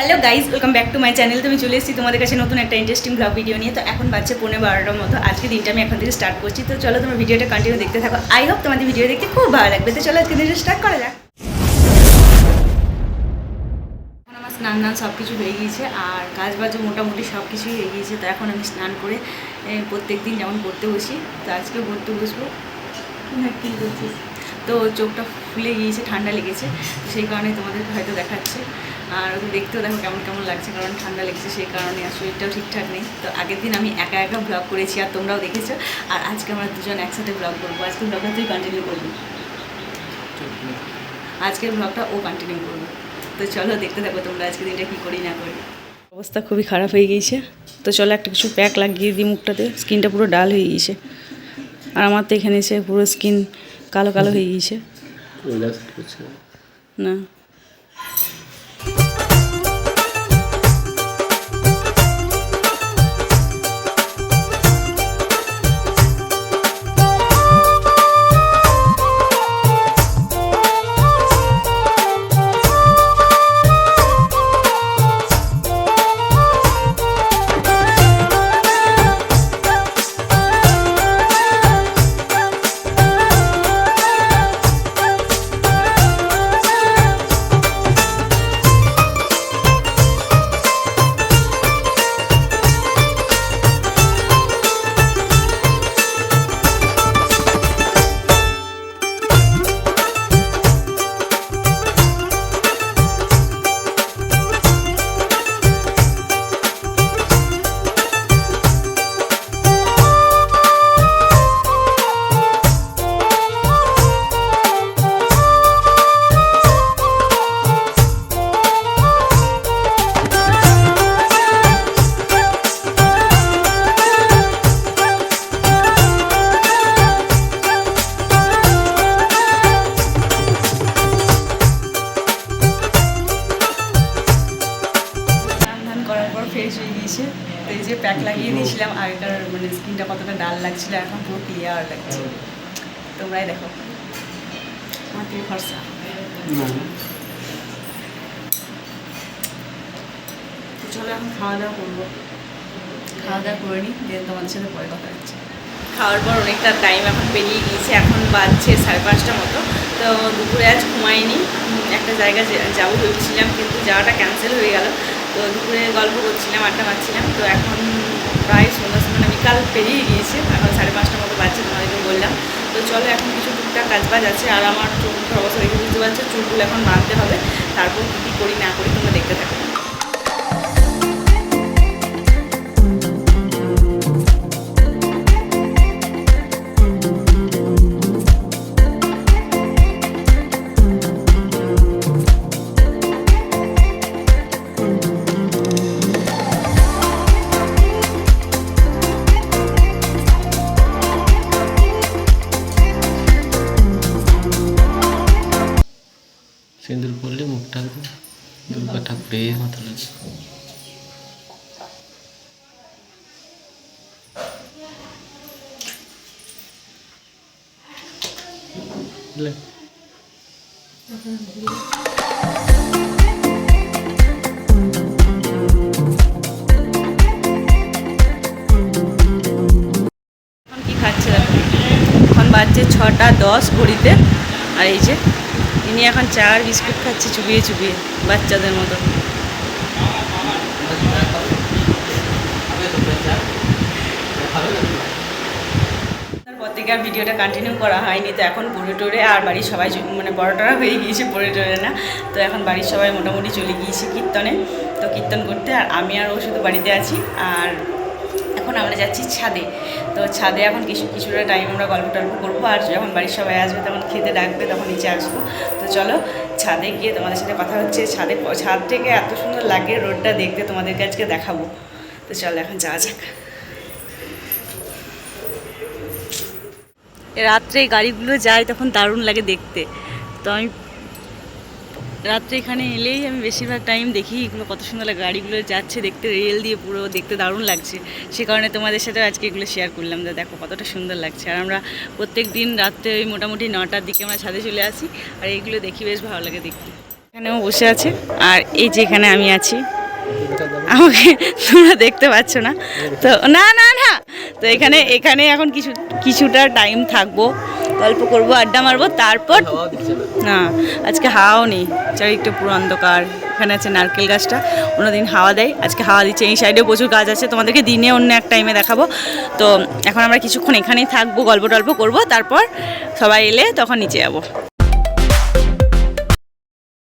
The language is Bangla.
Hello guys, welcome back to my channel. তুমি চলে এসেছি তোমাদের কাছে নতুন একটা ইন্টারেস্টিং ব্লগ ভিডিও নিয়ে। তো এখন বাজছে 11:15টার মতো। আজকে দিনটা আমি এখন থেকে স্টার্ট করছি। তো চলো তোমার ভিডিওটা কন্টিনিউ দেখতে থাকো। আই হোপ তোমাদের ভিডিও দেখতে খুব ভালো লাগবে। তো চলো আজকে দিনটা স্টার্ট করা যাক। এখন আমার স্নান সব কিছু হয়ে গিয়েছে আর কাজ বাজও মোটামুটি সব কিছুই হয়ে গিয়েছে। তো এখন আমি স্নান করে প্রত্যেক দিন যেমন পড়তে বসি, তো আজকেও পড়তে বসবো। কী করছিস? তো চোখটা ফুলে গিয়েছে, ঠান্ডা লেগেছে, সেই কারণে তোমাদেরকে হয়তো দেখাচ্ছে। আর ওকে দেখতেও দেখো কেমন কেমন লাগছে, কারণ ঠান্ডা লেগেছে সেই কারণে। আর শরীরটাও ঠিকঠাক নেই। তো আগের দিন আমি একা একা ব্লগ করেছি আর তোমরাও দেখেছো। আর আজকে আমরা দুজন একসাথে ব্লগ করবো। আজকে ব্লগটা তুই কন্টিনিউ করবি, আজকের ব্লগটা ও কন্টিনিউ করবে। তো চলো দেখতে থাকো তোমরা আজকে দিনটা কী করি না করি। অবস্থা খুবই খারাপ হয়ে গিয়েছে। তো চলো একটা কিছু প্যাক লাগিয়ে দিই মুখটাতে। স্কিনটা পুরো ডাল হয়ে গিয়েছে। আর আমার তো এখানে এসে পুরো স্কিন কালো কালো হয়ে গিয়েছে। না ফ্রেশ হয়ে গিয়েছে। তো এই যে প্যাক লাগিয়ে দিয়েছিলাম আগেকার, মানে স্কিনটা কতটা ডাল লাগছিল, এখন পুরো ক্লিয়ার লাগছে। তোমরাই দেখো আমার থেকে খরচা। তো চলো এখন খাওয়া দাওয়া করবো। খাওয়া দাওয়া করে নিই, দেন তোমাদের সাথে পরে কথা হচ্ছে। খাওয়ার পর অনেকটা টাইম এখন পেরিয়ে গিয়েছে, এখন বাজছে 5:30টার মতো। তো দুপুরে আজ ঘুমাইনি, একটা জায়গায় যাবো ভেবেছিলাম কিন্তু যাওয়াটা ক্যান্সেল হয়ে গেল। তো দুপুরে গল্প করছিলাম, আড্ডা মারছিলাম। তো এখন প্রায় সন্ধ্যা মানে বিকাল পেরিয়ে গিয়েছে, এখন 5:30টার মতো বাজছে, তোমাদেরকে বললাম। তো চলো এখন কিছু টুকটাক কাজবাজ আছে। আর আমার চুলটার অবস্থা দেখে বুঝতে পারছো, চুলগুলো এখন বাঁধতে হবে। তারপর কী কী করি না করি তোমরা দেখতে থাকো। সিঁদুর পরলে মুখটা দুর্গা ঠাকুরের মতো লাগে। এখন কী খাচ্ছে দেখো, এখন বাজছে 6:10 ঘড়িতে। আর এই যে ইনি এখন চা আর বিস্কুট খাচ্ছে চুবিয়ে চুবিয়ে, বাচ্চাদের মতো। তারপর থেকে আর ভিডিওটা কন্টিনিউ করা হয়নি। তো এখন পড়ে টোরে আর বাড়ির সবাই মানে বড়টারা হয়ে গিয়েছে, পড়ে টোরে না। তো এখন বাড়ির সবাই মোটামুটি চলে গিয়েছে কীর্তনে। তো কীর্তন করতে আর আমি আর ও শুধু বাড়িতে আছি। আর এখন আমরা যাচ্ছি ছাদে। তো ছাদে এখন কিছুটা টাইম আমরা গল্প টল্প করবো। আর যখন বাড়ির সবাই আসবে তখন খেতে ডাকবে, তখন নিচে আসবো। তো চলো ছাদে গিয়ে তোমাদের সাথে কথা হচ্ছে। ছাদ থেকে এত সুন্দর লাগে রোডটা দেখতে, তোমাদেরকে আজকে দেখাবো। তো চলো এখন যাওয়া যাক। রাত্রে গাড়িগুলো যায় তখন দারুণ লাগে দেখতে। তো আমি রাত্রে এখানে এলেই আমি বেশিরভাগ টাইম দেখি এগুলো কত সুন্দর লাগে, গাড়িগুলো যাচ্ছে দেখতে, রেল দিয়ে পুরো দেখতে দারুণ লাগছে। সে কারণে তোমাদের সাথে আজকে এগুলো শেয়ার করলাম, যে দেখো কতটা সুন্দর লাগছে। আর আমরা প্রত্যেক দিন রাত্রে ওই মোটামুটি 9টার দিকে আমরা ছাদে চলে আসি, আর এইগুলো দেখি বেশ ভালো লাগে দেখতে। এখানেও বসে আছে আর এই যে এখানে আমি আছি, আমাকে তোমরা দেখতে পাচ্ছ না তো, না না না, তো এখানে এখানে এখন কিছুটা টাইম থাকবো, গল্প করবো, আড্ডা মারবো, তারপর না আজকে হাওয়াও নেই, চারিদিকটা পুরো অন্ধকার। এখানে আছে নারকেল গাছটা, অন্যদিন হাওয়া দেয়, আজকে হাওয়া দিচ্ছে। এই সাইডেও প্রচুর গাছ আছে, তোমাদেরকে দিনে অন্য এক টাইমে দেখাবো। তো এখন আমরা কিছুক্ষণ এখানেই থাকবো, গল্প টল্প করবো, তারপর সবাই এলে তখন নিচে যাবো।